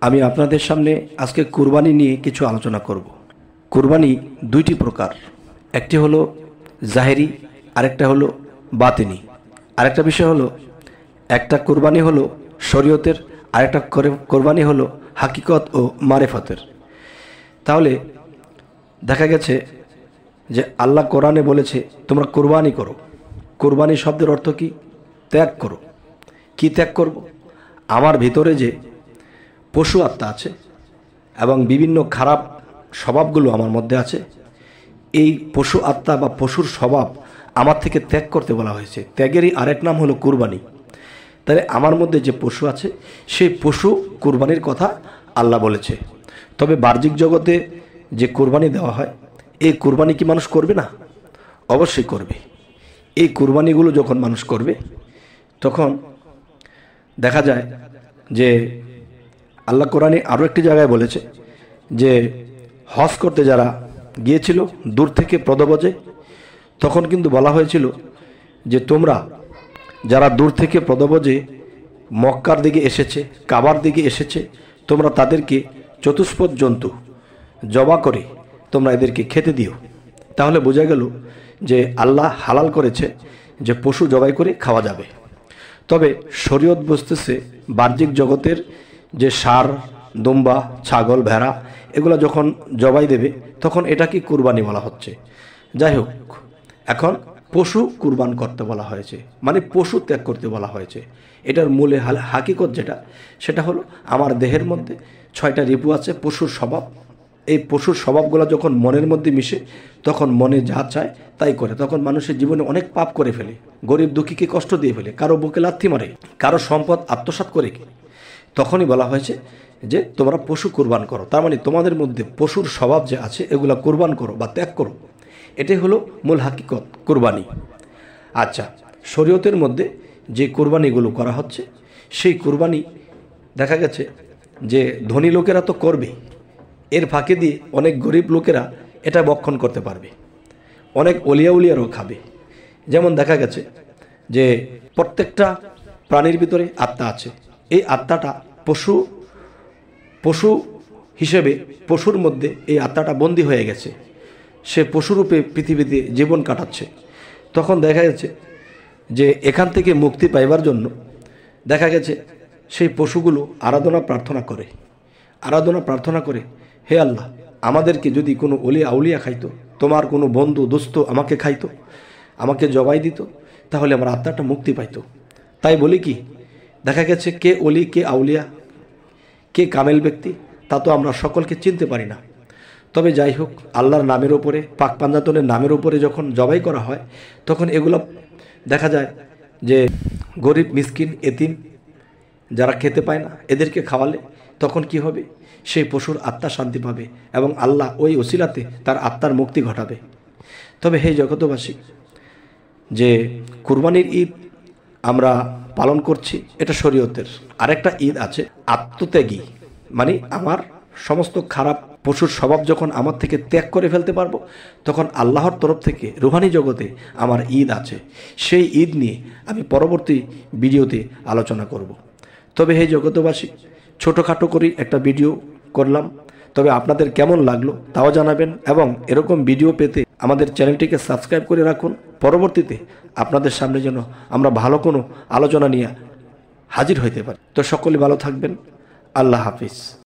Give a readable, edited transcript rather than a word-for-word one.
আমি আপনাদের সামনে আজকে কুরবানি নিয়ে কিছু আলোচনা করব। কুরবানি দুইটি প্রকার, একটি হলো জাহেরি, আরেকটা হলো বাতিনি। আরেকটা বিষয় হলো একটা কুরবানি হলো শরীয়তের, আরেকটা কুরবানি হলো হাকিকত ও মারেফতের। তাহলে দেখা গেছে যে আল্লাহ কোরআনে বলেছে তোমরা কুরবানি করো। কুরবানি শব্দের অর্থ কি? ত্যাগ করো। কি ত্যাগ করব? আমার ভিতরে যে পশু আত্মা আছে এবং বিভিন্ন খারাপ স্বভাবগুলো আমার মধ্যে আছে, এই পশু আত্মা বা পশুর স্বভাব আমার থেকে ত্যাগ করতে বলা হয়েছে। ত্যাগেরই আরেক নাম হলো কুরবানি। তাহলে আমার মধ্যে যে পশু আছে সেই পশু কুরবানির কথা আল্লাহ বলেছে। তবে বাহ্যিক জগতে যে কুরবানি দেওয়া হয়, এই কুরবানি কি মানুষ করবে না? অবশ্যই করবে। এই কুরবানিগুলো যখন মানুষ করবে তখন দেখা যায় যে আল্লাহ কোরআনে আরও একটি জায়গায় বলেছে যে হজ করতে যারা গিয়েছিল দূর থেকে প্রদবজে, তখন কিন্তু বলা হয়েছিল যে তোমরা যারা দূর থেকে প্রদবজে মক্কার দিকে এসেছে, কাবার দিকে এসেছে, তোমরা তাদেরকে চতুষ্পদ জন্তু জবা করে তোমরা এদেরকে খেতে দিও। তাহলে বোঝা গেল যে আল্লাহ হালাল করেছে যে পশু জবাই করে খাওয়া যাবে। তবে শরীয়ত বুঝতেছে বাহ্যিক জগতের যে ষাঁড়, দুম্বা, ছাগল, ভেড়া এগুলো যখন জবাই দেবে তখন এটাকে কুরবানি বলা হচ্ছে। যাই হোক, এখন পশু কুরবান করতে বলা হয়েছে, মানে পশু ত্যাগ করতে বলা হয়েছে। এটার মূলে হাকিকত যেটা, সেটা হলো আমার দেহের মধ্যে 6টা রিপু আছে, পশুর স্বভাব। এই পশুর স্বভাবগুলো যখন মনের মধ্যে মিশে তখন মনে যা চায় তাই করে। তখন মানুষের জীবনে অনেক পাপ করে ফেলে, গরিব দুঃখীকে কষ্ট দিয়ে ফেলে, কারো বুকে লাথি মারে, কারো সম্পদ আত্মসাৎ করে। তখনই বলা হয়েছে যে তোমরা পশু কুরবান করো। তার মানে তোমাদের মধ্যে পশুর স্বভাব যে আছে এগুলা কুরবান করো বা ত্যাগ করো। এটাই হলো মূল হাকিকত কুরবানি। আচ্ছা, শরীয়তের মধ্যে যে কুরবানিগুলো করা হচ্ছে সেই কুরবানি দেখা গেছে যে ধনী লোকেরা তো করবে, এর ফাঁকে দিয়ে অনেক গরিব লোকেরা এটা ভক্ষণ করতে পারবে, অনেক অলিয়াউলিয়ারও খাবে। যেমন দেখা গেছে যে প্রত্যেকটা প্রাণীর ভিতরে আত্মা আছে, এই আত্মাটা পশু হিসেবে পশুর মধ্যে এই আত্মাটা বন্দী হয়ে গেছে, সে পশুরূপে পৃথিবীতে জীবন কাটাচ্ছে। তখন দেখা গেছে যে এখান থেকে মুক্তি পাইবার জন্য দেখা গেছে সেই পশুগুলো আরাধনা প্রার্থনা করে, হে আল্লাহ, আমাদেরকে যদি কোনো আউলিয়া খাইতো, তোমার কোনো বন্ধু দোস্ত আমাকে খাইতো, আমাকে জবাই দিত, তাহলে আমার আত্মাটা মুক্তি পাইতো। তাই বলি কি, দেখা গেছে কে অলি, কে আউলিয়া, কে কামেল ব্যক্তি তা তো আমরা সকলকে চিনতে পারি না। তবে যাই হোক, আল্লাহর নামের ওপরে, পাক পাঞ্জাতনের নামের ওপরে যখন জবাই করা হয় তখন এগুলো দেখা যায় যে গরিব, মিসকিন, এতিম যারা খেতে পায় না এদেরকে খাওয়ালে তখন কি হবে, সেই পশুর আত্মা শান্তি পাবে এবং আল্লাহ ওই ওসিলাতে তার আত্মার মুক্তি ঘটাবে। তবে হে জগতবাসী, যে কুরবানির ঈদ আমরা পালন করছি এটা শরীয়তের। আরেকটা ঈদ আছে আত্মত্যাগী, মানে আমার সমস্ত খারাপ পশুর স্বভাব যখন আমার থেকে ত্যাগ করে ফেলতে পারবো তখন আল্লাহর তরফ থেকে রুহানি জগতে আমার ঈদ আছে। সেই ঈদ নিয়ে আমি পরবর্তী ভিডিওতে আলোচনা করব। তবে হে জগতবাসী, ছোটোখাটো করে একটা ভিডিও করলাম, তবে আপনাদের কেমন লাগলো তাও জানাবেন এবং এরকম ভিডিও পেতে আমাদের চ্যানেলটিকে সাবস্ক্রাইব করে রাখুন। পরবর্তীতে আপনাদের সামনে যেন আমরা ভালো কোনো আলোচনা নিয়ে হাজির হইতে পারি। তো সকলে ভালো থাকবেন। আল্লাহ হাফিজ।